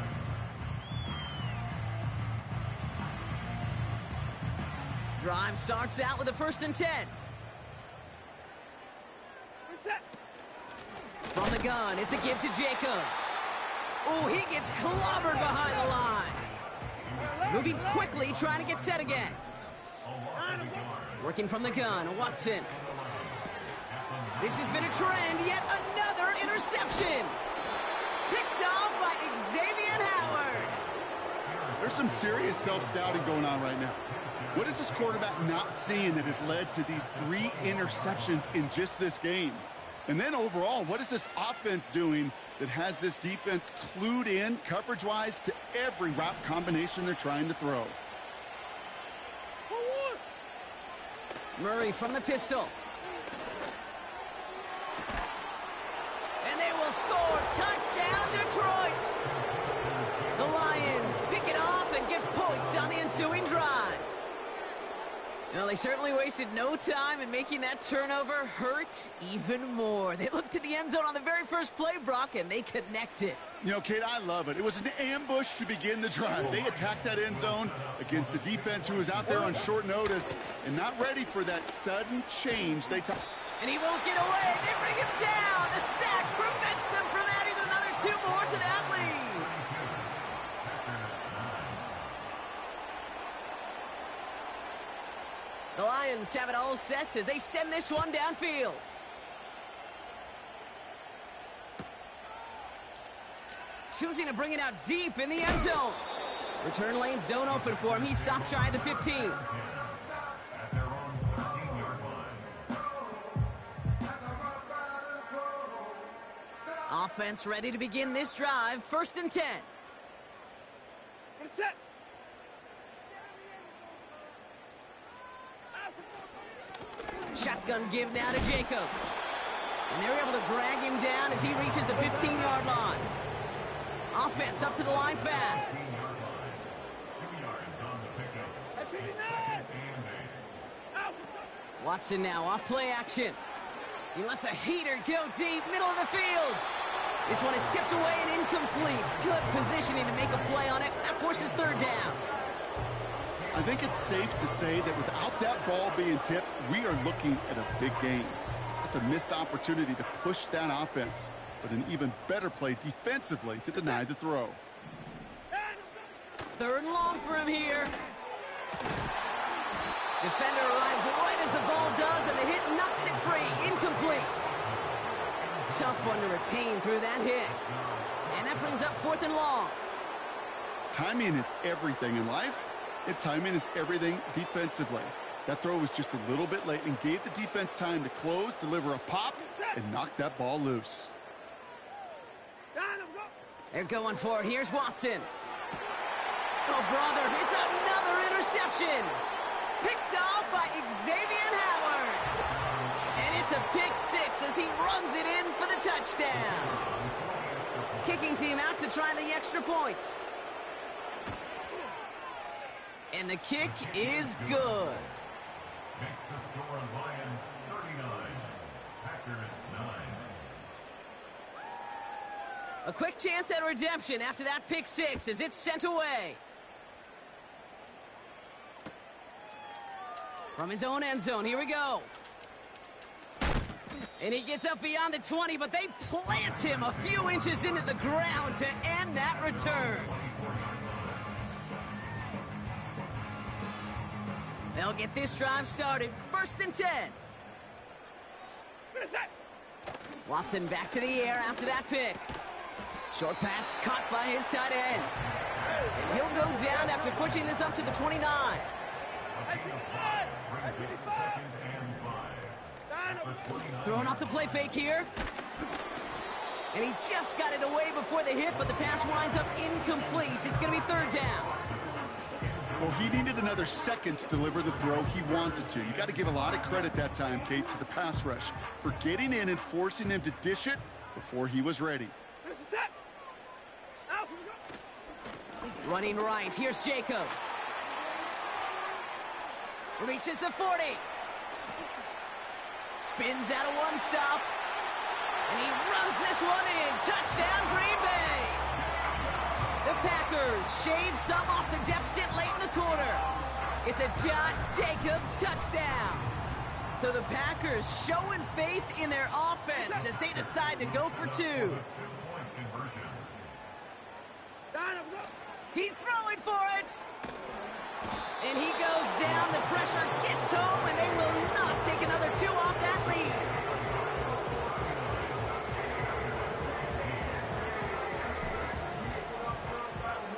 Drive starts out with a 1st and 10. From the gun, it's a give to Jacobs. Oh, he gets clobbered behind the line. Moving quickly, trying to get set again. Working from the gun, Watson. This has been a trend, yet another interception. Picked off by Xavier Howard. There's some serious self-scouting going on right now. What is this quarterback not seeing that has led to these 3 interceptions in just this game? And then overall, what is this offense doing that has this defense clued in coverage-wise to every route combination they're trying to throw? Murray from the pistol. And they will score. Touchdown, Detroit. The Lions pick it off and get points on the ensuing drive. Well, they certainly wasted no time in making that turnover hurt even more. They looked to the end zone on the very first play, Brock, and they connected. You know, Kate, I love it. It was an ambush to begin the drive. They attacked that end zone against a defense who was out there on short notice and not ready for that sudden change. And he won't get away. They bring him down. The sack prevents them from adding another 2 more to that lead. The Lions have it all set as they send this one downfield. Choosing to bring it out deep in the end zone. Return lanes don't open for him. He stopped shy of the 15. Offense ready to begin this drive. 1st and 10. Get set. Shotgun give now to Jacobs. And they're able to drag him down as he reaches the 15-yard line. Offense up to the line fast. 2 yards on the pickup. Hey, A second and 8. Out. Watson now off play action. He lets a heater go deep, middle of the field. This one is tipped away and incomplete. Good positioning to make a play on it. That forces 3rd down. I think it's safe to say that without that ball being tipped, we are looking at a big game. It's a missed opportunity to push that offense, but an even better play defensively to deny the throw. 3rd and long for him here. Defender arrives right as the ball does, and the hit knocks it free. Incomplete. Tough one to retain through that hit. And that brings up 4th and long. Timing is everything in life, and timing is everything defensively. That throw was just a little bit late and gave the defense time to close, deliver a pop, and knock that ball loose. They're going for it. Here's Watson. Oh, brother, it's another interception. Picked off by Xavier Howard. And it's a pick 6 as he runs it in for the touchdown. Kicking team out to try the extra point. And the kick is good. Makes the score Lions 39. Packers 9. A quick chance at redemption after that pick 6 as it's sent away. From his own end zone, here we go. And he gets up beyond the 20, but they plant him a few inches into the ground to end that return. They'll get this drive started. 1st and 10. Watson back to the air after that pick. Short pass caught by his tight end. And he'll go down after pushing this up to the 29. Throwing off the play fake here. And he just got it away before the hit, but the pass winds up incomplete. It's going to be 3rd down. Well, he needed another second to deliver the throw he wanted to. You got to give a lot of credit that time, Kate, to the pass rush for getting in and forcing him to dish it before he was ready. Running right, here's Jacobs. Reaches the 40. Spins out of one stop. And he runs this one in. Touchdown, Green Bay. The Packers shave some off the deficit late in the quarter. It's a Josh Jacobs touchdown. So the Packers showing faith in their offense as they decide to go for 2. He's throwing for it. And he goes down. The pressure gets home, and they will not take another 2 off that lead.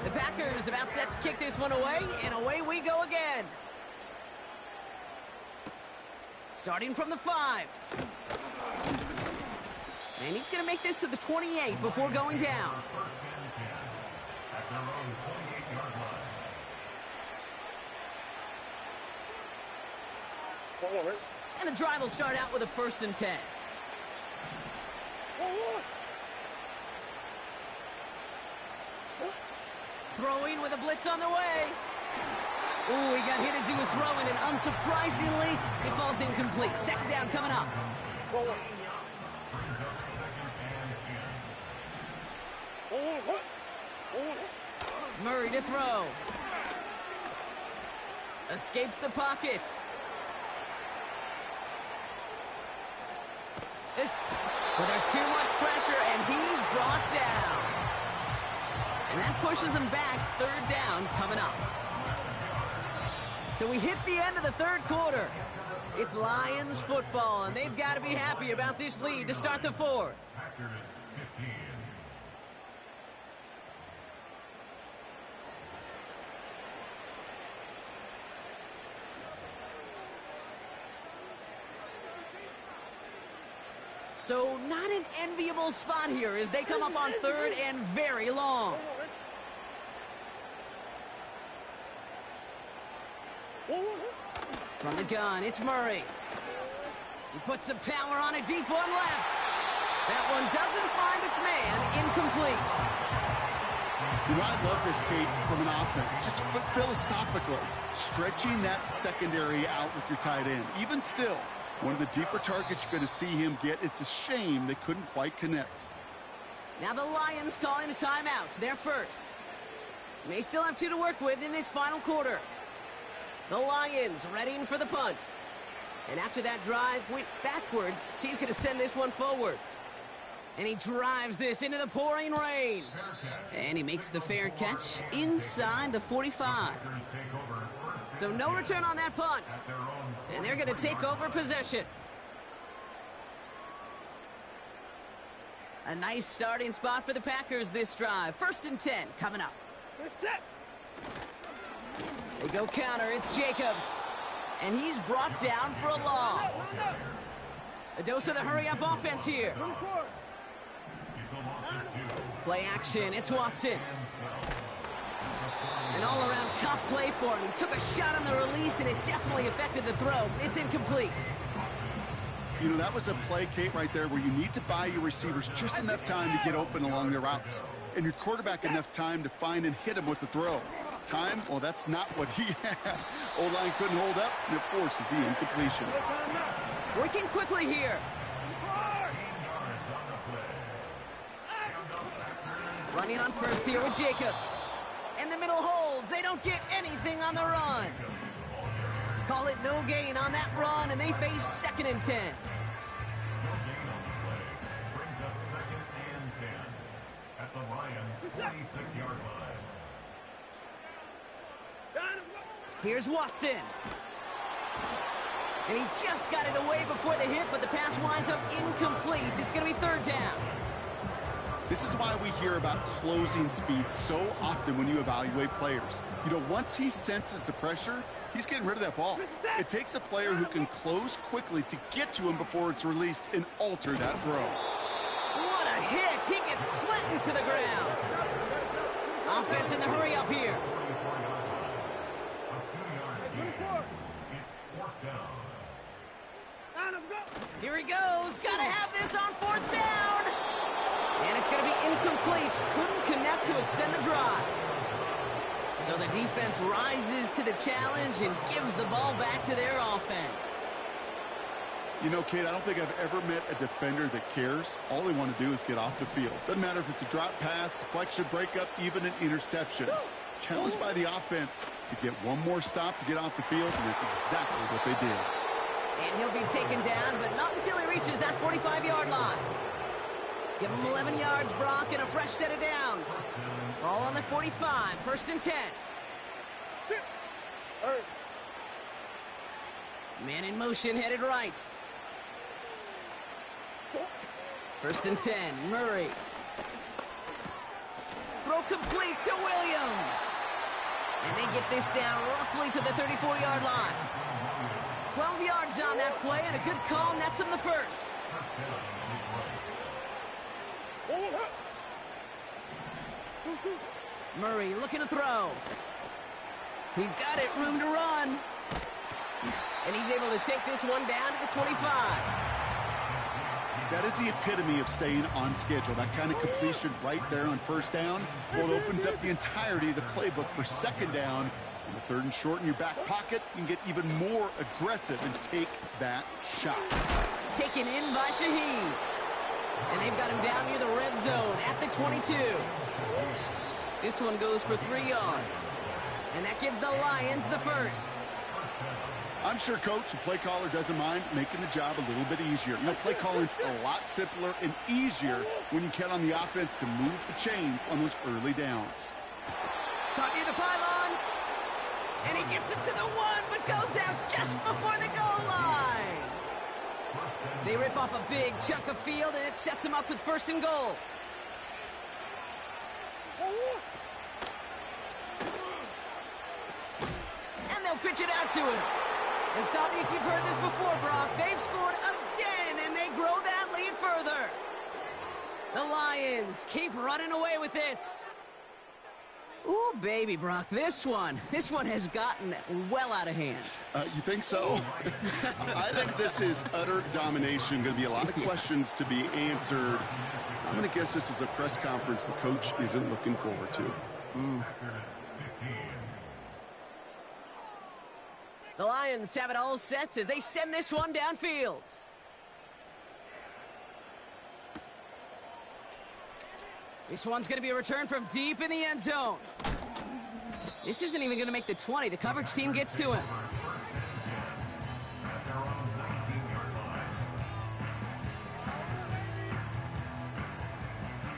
The Packers about set to kick this one away, and away we go again. Starting from the 5. And he's going to make this to the 28 before going down. And the drive will start out with a 1st and 10. Throwing with a blitz on the way. Ooh, he got hit as he was throwing, and unsurprisingly, it falls incomplete. 2nd down coming up. Murray to throw. Escapes the pocket. Well, there's too much pressure, and he's brought down. And that pushes him back. 3rd down coming up. So we hit the end of the 3rd quarter. It's Lions football, and they've got to be happy about this lead to start the 4th. Packers 15. So not an enviable spot here as they come up on third and very long. From the gun, it's Murray. He puts some power on a deep one left. That one doesn't find its man. Incomplete. You know, I love this, Kate, from an offense. Just philosophically, stretching that secondary out with your tight end. Even still, one of the deeper targets you're going to see him get. It's a shame they couldn't quite connect. Now the Lions calling a timeout. They're first. May still have 2 to work with in this final quarter. The Lions readying for the punt. And after that drive went backwards, he's going to send this one forward. And he drives this into the pouring rain. And he makes the fair catch inside the 45. So no return on that punt. And they're going to take over possession. A nice starting spot for the Packers this drive. 1st and 10 coming up. They go counter. It's Jacobs. And he's brought down for a loss. A dose of the hurry-up offense here. Play action. It's Watson. An all-around tough play for him. He took a shot on the release, and it definitely affected the throw. It's incomplete. You know, that was a play, Kate, right there, where you need to buy your receivers just enough time to get open along their routes. And your quarterback enough time to find and hit him with the throw. Time? Well, that's not what he had. O-line couldn't hold up, and it forces the incompletion. Working quickly here. Running on first here with Jacobs. And the middle holds. They don't get anything on the run. Call it no gain on that run, and they face 2nd and 10. Brings up 2nd and 10 at the Lions' 26-yard line. Here's Watson. And he just got it away before the hit, but the pass winds up incomplete. It's going to be 3rd down. This is why we hear about closing speed so often when you evaluate players. You know, once he senses the pressure, he's getting rid of that ball. It takes a player who can close quickly to get to him before it's released and alter that throw. What a hit! He gets flattened to the ground. Offense in the hurry up here. Here he goes. Gotta have this on 4th down. And it's going to be incomplete. Couldn't connect to extend the drive. So the defense rises to the challenge and gives the ball back to their offense. You know, Kate, I don't think I've ever met a defender that cares. All they want to do is get off the field. Doesn't matter if it's a drop pass, deflection, breakup, even an interception. Challenged by the offense to get one more stop to get off the field, and that's exactly what they did. And he'll be taken down, but not until he reaches that 45-yard line. Give him 11 yards, Brock, and a fresh set of downs. All on the 45, 1st and 10. Man in motion, headed right. 1st and 10, Murray. Throw complete to Williams. And they get this down roughly to the 34-yard line. 12 yards on that play, and a good call nets him the 1st. Murray looking to throw. He's got it, room to run. And he's able to take this one down to the 25. That is the epitome of staying on schedule. That kind of completion right there on 1st down. Well, it opens up the entirety of the playbook for 2nd down. On the 3rd and short in your back pocket, you can get even more aggressive and take that shot. Taken in by Shaheed. And they've got him down near the red zone at the 22. This one goes for 3 yards. And that gives the Lions the 1st. I'm sure, Coach, the play caller doesn't mind making the job a little bit easier. You know, play calling's a lot simpler and easier when you count on the offense to move the chains on those early downs. Caught near the pylon. And he gets it to the 1, but goes out just before the goal line. They rip off a big chunk of field, and it sets him up with 1st and goal. And they'll pitch it out to him. And stop me if you've heard this before, Brock. They've scored again, and they grow that lead further. Lions keep running away with this. Ooh, baby, Brock, this one has gotten well out of hand. You think so? I think this is utter domination. Going to be a lot of questions to be answered. I'm going to guess this is a press conference the coach isn't looking forward to. The Lions have it all set as they send this one downfield. This one's going to be a return from deep in the end zone. This isn't even going to make the 20. The coverage team gets to him.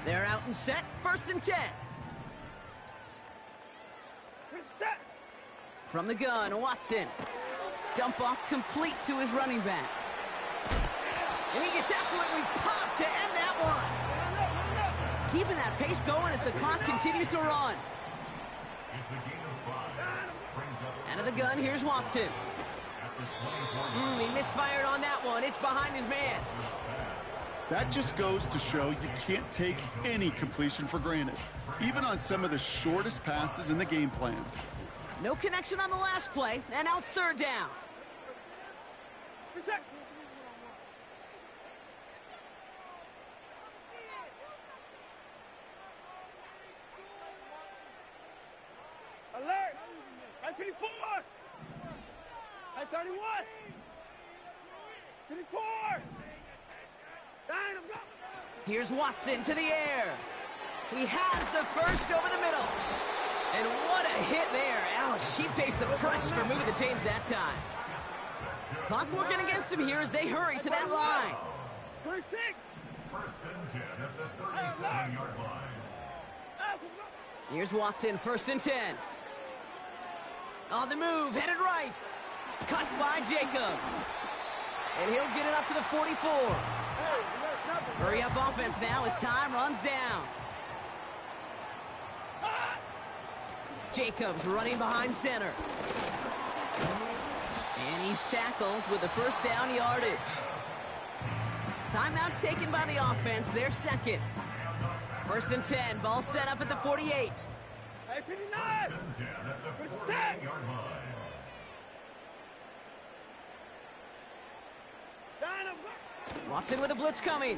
They're out and set. 1st and 10. Reset. From the gun, Watson. Dump off complete to his running back. And he gets absolutely popped to end that one. Keeping that pace going as the clock continues to run. Out of the gun, here's Watson. He misfired on that one. It's behind his man. That just goes to show you can't take any completion for granted, even on some of the shortest passes in the game plan. No connection on the last play, and now it's 3rd down. Reset. Alert! I-24! I-31! 24! Dynamo! Here's Watson to the air. He has the first over the middle. And what a hit there. Ouch, she faced the press for moving the chains that time. Clock working against him here as they hurry to that line. First 6! First and 10 at the 37-yard line. Here's Watson, 1st and 10. On the move, headed right. Cut by Jacobs. And he'll get it up to the 44. Hurry up offense now as time runs down. Jacobs running behind center. And he's tackled with the 1st down yardage. Timeout taken by the offense, their 2nd. 1st and 10, ball set up at the 48. I-59! First 10! Dynamo! Watson with a blitz coming.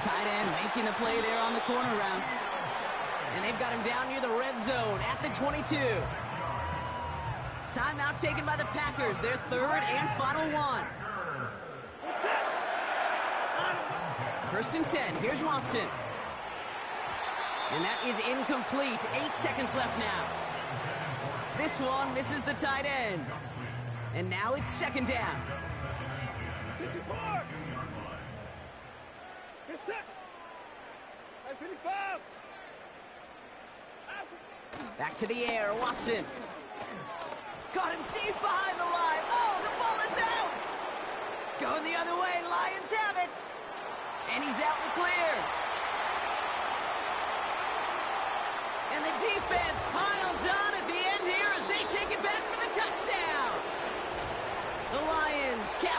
Tight end making the play there on the corner route. And they've got him down near the red zone at the 22. Timeout taken by the Packers, their 3rd and final one. 1st and 10, here's Watson. And that is incomplete. 8 seconds left now. This one misses the tight end. And now it's 2nd down. 54! Reset! I-55! Back to the air, Watson. Got him deep behind the line. Oh, the ball is out! Going the other way, Lions have it. And he's out in the clear. And the defense piles on at the end here as they take it back for the touchdown. The Lions capture